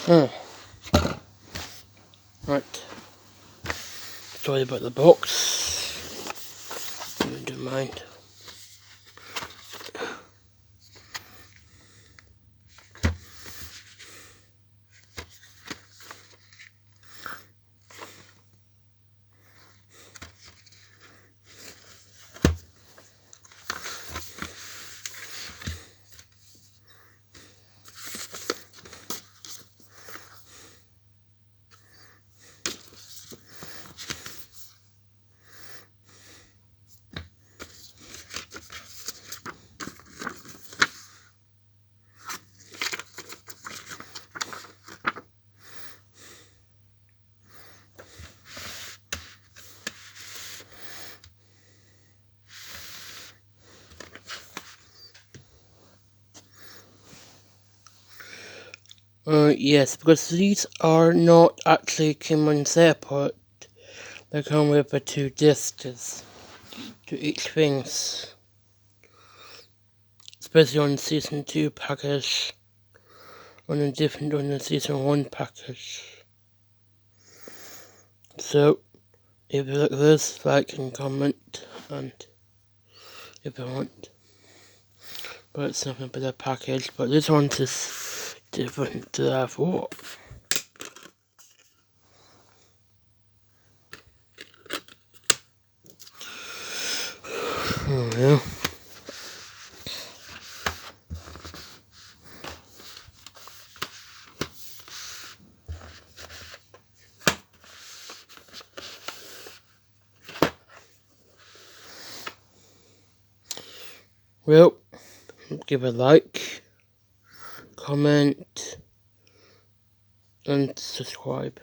Oh. Right. Sorry about the box. Don't mind. Yes, because these are not actually came on separate. They come with the 2 discs to each things. Especially on the Season 2 package. On the Season 1 package. So, if you like this, like and comment, and if you want. But it's nothing but a package, but this one is different to that I thought. Oh yeah. Well, give a like, comment, and subscribe.